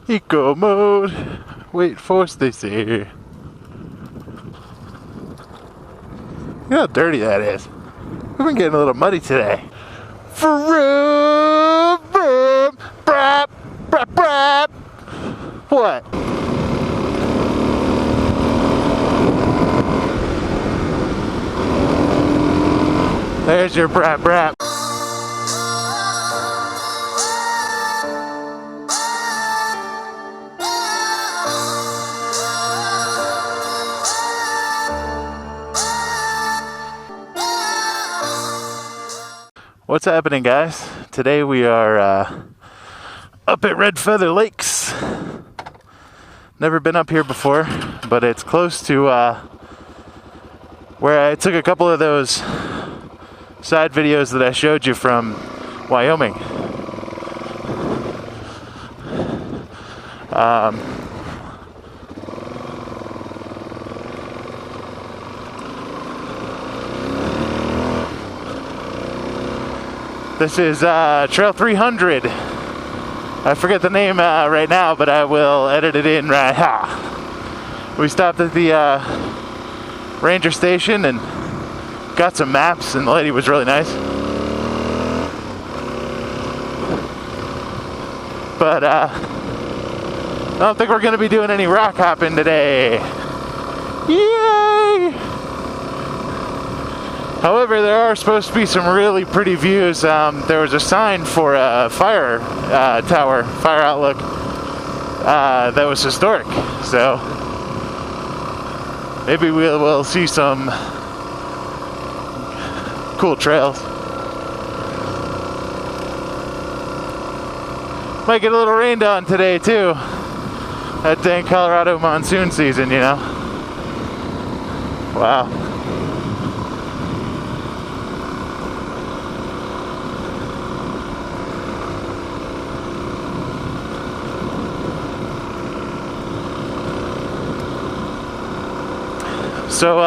Eco mode. Wait for Stacy. Look how dirty that is. We've been getting a little muddy today. What? There's your brap brap. What's happening, guys? Today we are up at Red Feather Lakes. Never been up here before, but it's close to where I took a couple of those side videos that I showed you from Wyoming. This is Trail 300. I forget the name right now, but I will edit it in right now. We stopped at the ranger station and got some maps, and the lady was really nice. But I don't think we're going to be doing any rock hopping today. Yay! However, there are supposed to be some really pretty views. There was a sign for a fire tower, fire outlook, that was historic. So maybe we'll see some cool trails. Might get a little rained on today too. That dang Colorado monsoon season, you know. Wow. So,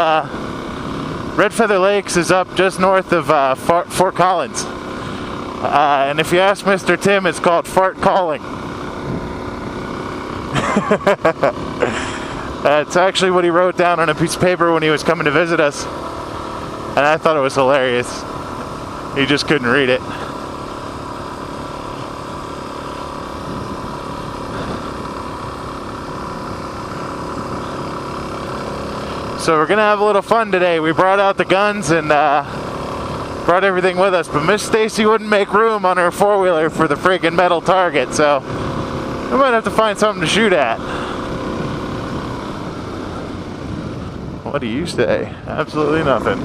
Red Feather Lakes is up just north of Fort Collins. And if you ask Mr. Tim, it's called Fart Calling. It's actually what he wrote down on a piece of paper when he was coming to visit us. And I thought it was hilarious. He just couldn't read it. So we're gonna have a little fun today. We brought out the guns and brought everything with us, but Miss Stacy wouldn't make room on her four-wheeler for the freaking metal target, so we might have to find something to shoot at. What do you say? Absolutely nothing.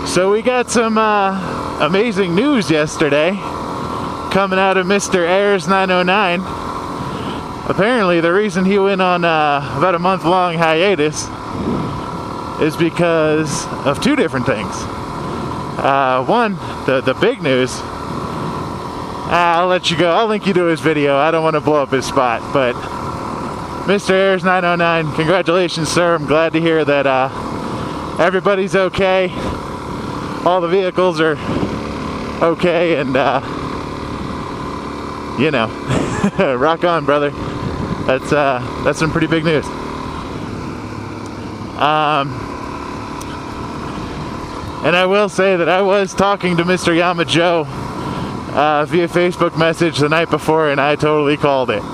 So we got some amazing news yesterday coming out of Mr. Ayers 909. Apparently the reason he went on about a month-long hiatus is because of two different things. One, the big news. I'll let you go. I'll link you to his video. I don't want to blow up his spot, but Mr. Ayers 909, congratulations, sir. I'm glad to hear that everybody's okay. All the vehicles are okay, and you know, rock on, brother. That's some pretty big news. And I will say that I was talking to Mr. Yamajo via Facebook message the night before, and I totally called it.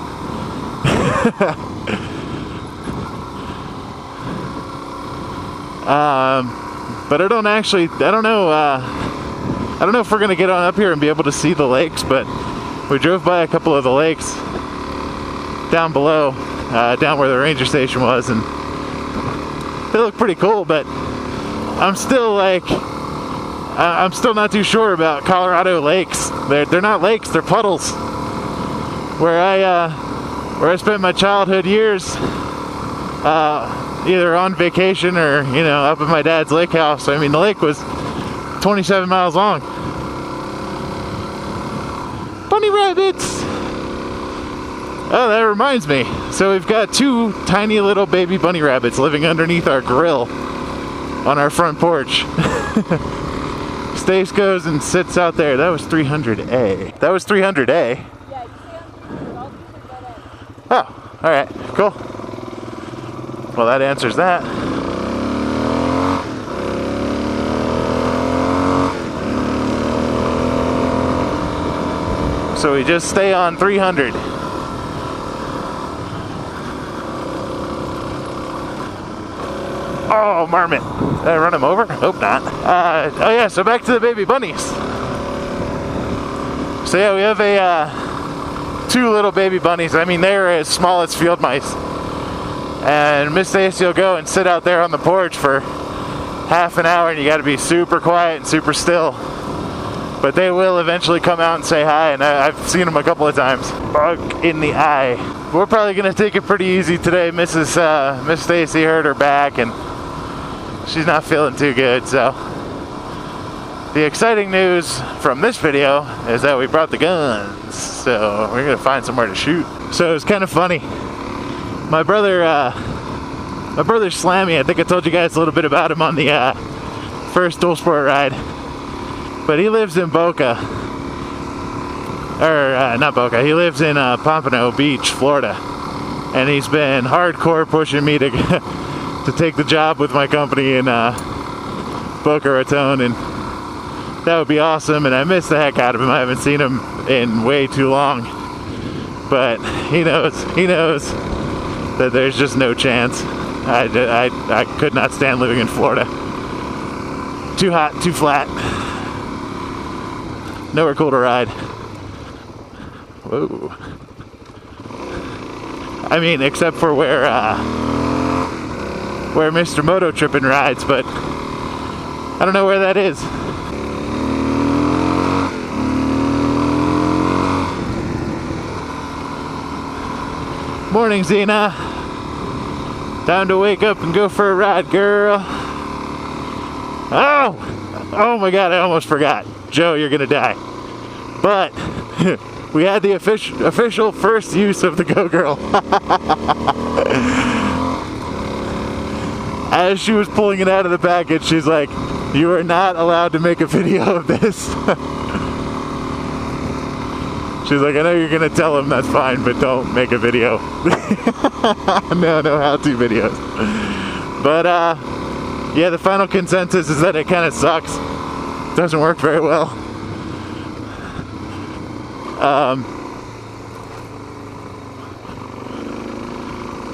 But I don't know if we're gonna get on up here and be able to see the lakes, but we drove by a couple of the lakes down below, down where the ranger station was, and they look pretty cool, but I'm still not too sure about Colorado lakes. They're not lakes, they're puddles. Where I spent my childhood years, either on vacation or, you know, up at my dad's lake house. I mean, the lake was 27 miles long. Bunny rabbits! Oh, that reminds me. So we've got 2 tiny little baby bunny rabbits living underneath our grill on our front porch. Stace goes and sits out there. That was 300A. That was 300A. Yeah, you stay on 300. All these are dead ends. Oh, alright, cool. Well, that answers that. So we just stay on 300. Oh, marmot. Did I run him over? Hope not. Oh yeah, so back to the baby bunnies. So yeah, we have a 2 little baby bunnies. I mean, they're as small as field mice. And Miss Stacy will go and sit out there on the porch for half an hour, and you gotta be super quiet and super still. But they will eventually come out and say hi, and I've seen them a couple of times. Bug in the eye. We're probably gonna take it pretty easy today. Miss Stacy hurt her back, and she's not feeling too good, so. The exciting news from this video is that we brought the guns, so we're gonna find somewhere to shoot. So it's kind of funny. My brother Slammy, I think I told you guys a little bit about him on the first dual sport ride. But he lives in Boca, or not Boca, he lives in Pompano Beach, Florida. And he's been hardcore pushing me to to take the job with my company in Boca Raton, and that would be awesome. And I miss the heck out of him. I haven't seen him in way too long. But he knows that there's just no chance. I could not stand living in Florida. Too hot, too flat. Nowhere cool to ride. Whoa. I mean, except for where Mr. Moto Trippin' rides, but I don't know where that is. Morning, Xena. Time to wake up and go for a ride, girl. Oh my God, I almost forgot. Joe, you're gonna die. But we had the official first use of the Go Girl. As she was pulling it out of the package, she's like, "You are not allowed to make a video of this." She's like, "I know you're gonna tell him, that's fine, but don't make a video." No how-to videos. But yeah, the final consensus is that it kind of sucks. Doesn't work very well.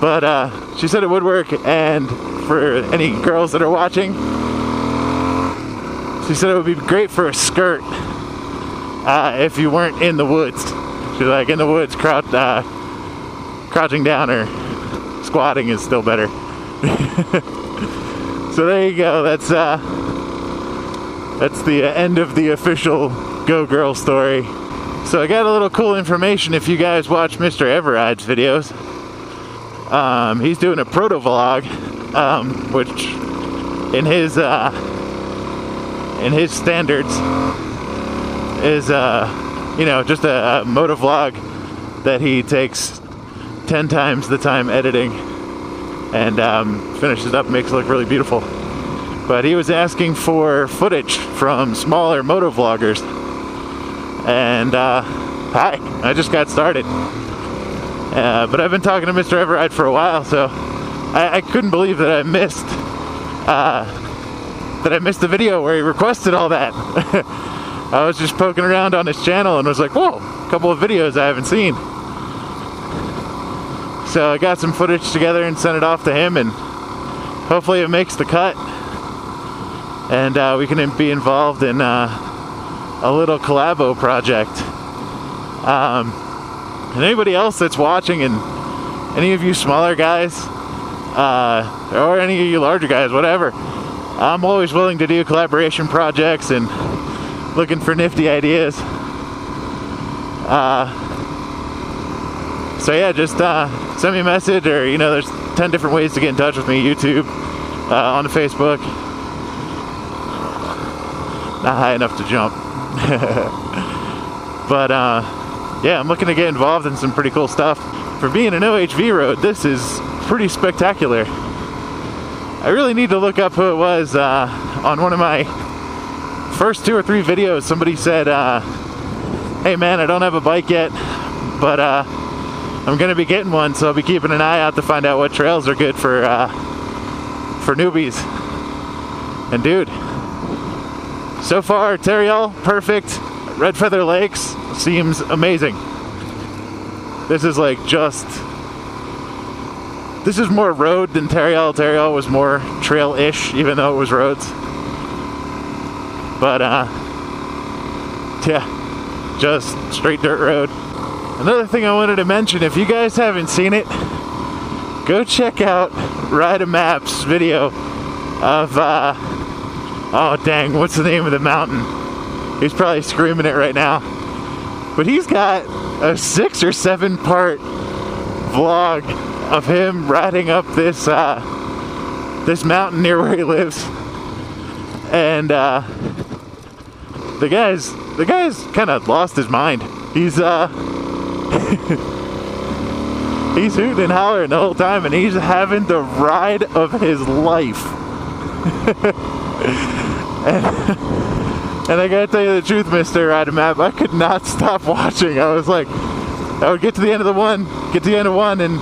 But she said it would work, and for any girls that are watching, she said it would be great for a skirt if you weren't in the woods. She's like, in the woods, crouching down or squatting is still better. So there you go. That's the end of the official Go Girl story. So I got a little cool information if you guys watch Mr. Everride's videos. He's doing a proto vlog, which in his standards is just a moto vlog that he takes 10 times the time editing and finishes up, makes it look really beautiful. But he was asking for footage from smaller moto vloggers, and hi, I just got started. But I've been talking to Mr. Everride for a while, so I couldn't believe that I missed the video where he requested all that. I was just poking around on his channel and was like, whoa, a couple of videos I haven't seen. So I got some footage together and sent it off to him, and hopefully it makes the cut, and we can be involved in a little collabo project. And anybody else that's watching, and any of you smaller guys, or any of you larger guys, whatever, I'm always willing to do collaboration projects and looking for nifty ideas. So yeah, just send me a message, or there's 10 different ways to get in touch with me. YouTube, on the Facebook. Not high enough to jump. But yeah, I'm looking to get involved in some pretty cool stuff. For being an OHV road, this is pretty spectacular. I really need to look up who it was. On one of my first 2 or 3 videos, somebody said, hey man, I don't have a bike yet, but I'm gonna be getting one, so I'll be keeping an eye out to find out what trails are good for newbies. And dude, so far, Terriel, perfect. Red Feather Lakes seems amazing. This is like this is more road than Terriel. Terriel was more trail-ish, even though it was roads. But yeah, just straight dirt road. Another thing I wanted to mention, if you guys haven't seen it, go check out Ride a Map's video of oh dang, what's the name of the mountain? He's probably screaming it right now. But he's got a 6 or 7 part vlog of him riding up this this mountain near where he lives. And the guy's kind of lost his mind. He's he's hooting and hollering the whole time, and he's having the ride of his life. And I gotta tell you the truth, Mr. Ride a Map, I could not stop watching. I was like, I would get to the end of one, and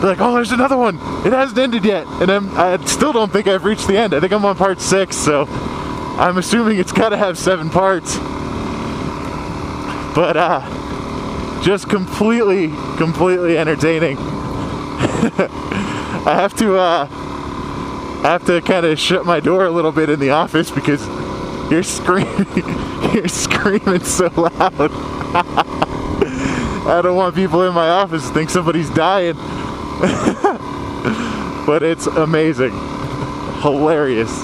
be like, oh, there's another one. It hasn't ended yet. And I still don't think I've reached the end. I think I'm on part 6, so I'm assuming it's gotta have 7 parts. But just completely entertaining. I have to kind of shut my door a little bit in the office because you're screaming so loud. I don't want people in my office to think somebody's dying. But it's amazing, hilarious,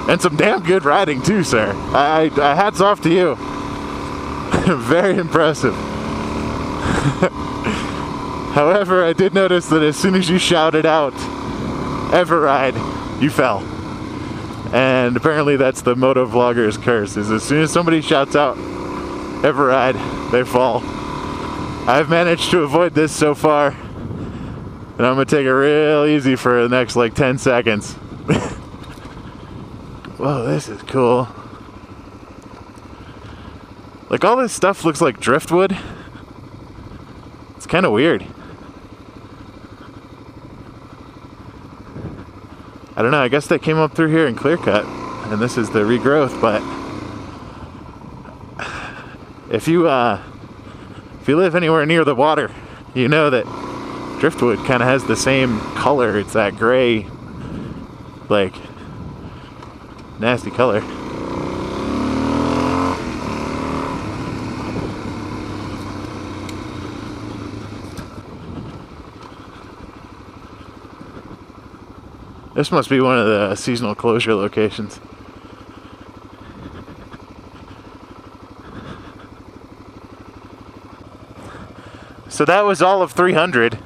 and some damn good riding too, sir. I hats off to you. Very impressive. However, I did notice that as soon as you shouted out Everride, you fell. And apparently that's the moto vlogger's curse, is as soon as somebody shouts out Everride, they fall. I've managed to avoid this so far, and I'm gonna take it real easy for the next like 10 seconds. Whoa, this is cool. Like, all this stuff looks like driftwood. It's kind of weird. I don't know, I guess they came up through here in clear cut, and this is the regrowth, but if you live anywhere near the water, you know that driftwood kind of has the same color. It's that gray, like, nasty color. This must be one of the seasonal closure locations. So that was all of 300.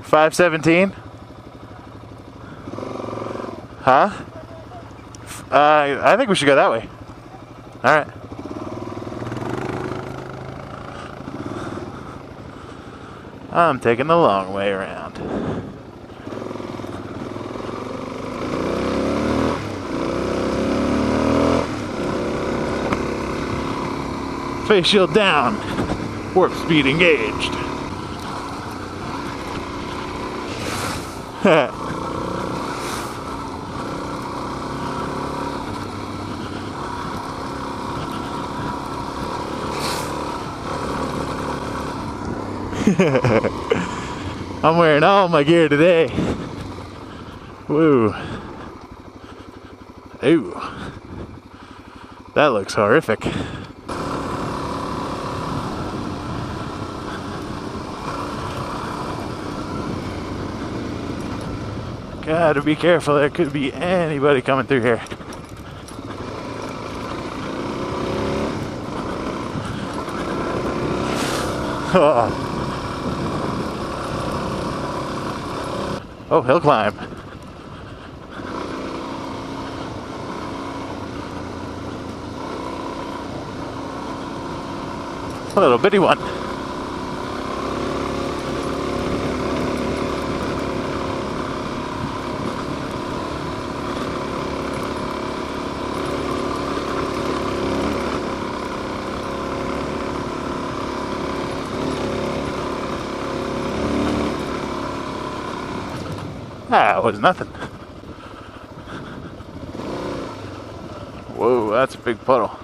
517? Huh? I think we should go that way. Alright. I'm taking the long way around. Face shield down. Warp speed engaged. I'm wearing all my gear today. Woo. Ooh. That looks horrific. Gotta be careful, there could be anybody coming through here. Oh, hill climb. A little bitty one. Ah, it was nothing. Whoa, that's a big puddle.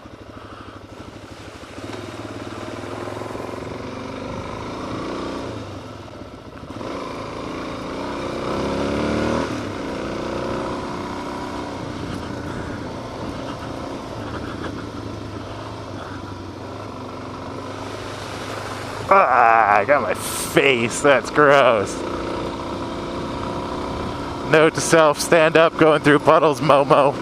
Ah, I got my face. That's gross. Note to self, stand up going through puddles, Momo.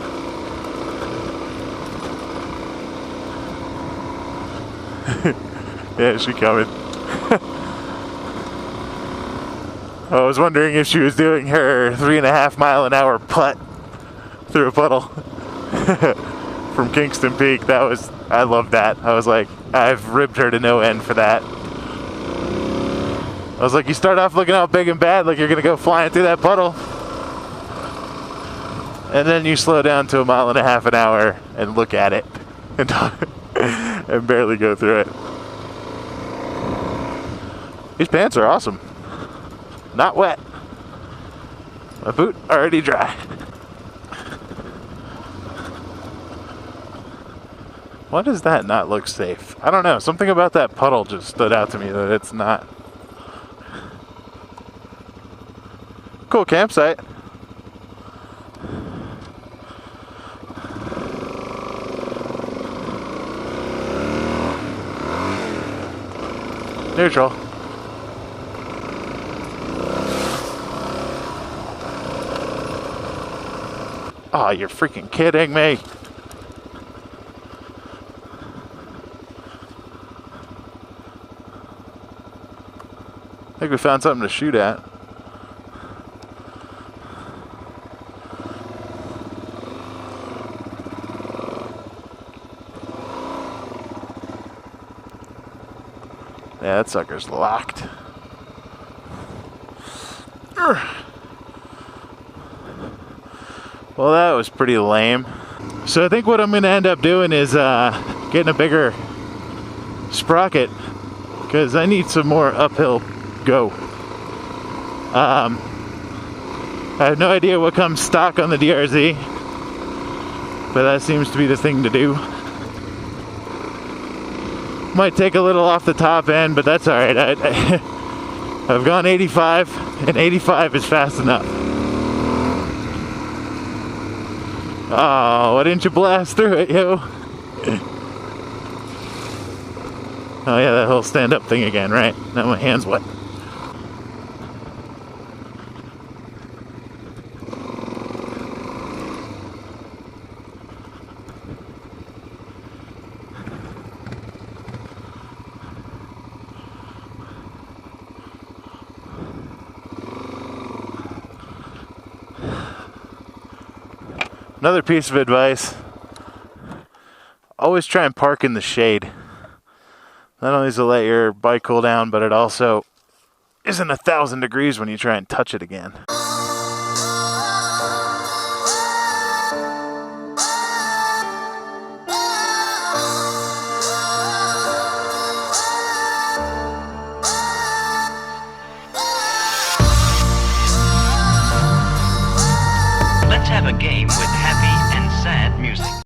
Yeah, she coming. I was wondering if she was doing her 3.5 mile an hour putt through a puddle from Kingston Peak. I loved that. I was like, I've ribbed her to no end for that. I was like, you start off looking all big and bad, like you're gonna go flying through that puddle. And then you slow down to 1.5 miles an hour and look at it and, and barely go through it. These pants are awesome. Not wet. My boot already dry. Why does that not look safe? I don't know. Something about that puddle just stood out to me that it's not. Cool campsite. Neutral. Oh, you're freaking kidding me. I think we found something to shoot at. Yeah, that sucker's locked. Well, that was pretty lame. So I think what I'm gonna end up doing is getting a bigger sprocket because I need some more uphill go. I have no idea what comes stock on the DRZ, but that seems to be the thing to do. Might take a little off the top end, but that's all right. I've gone 85, and 85 is fast enough. Oh, why didn't you blast through it, yo? Oh yeah, that whole stand-up thing again, right? Now my hand's wet. Another piece of advice, always try and park in the shade. Not only does it let your bike cool down, but it also isn't 1,000 degrees when you try and touch it again. Let's have a game with happy and sad music.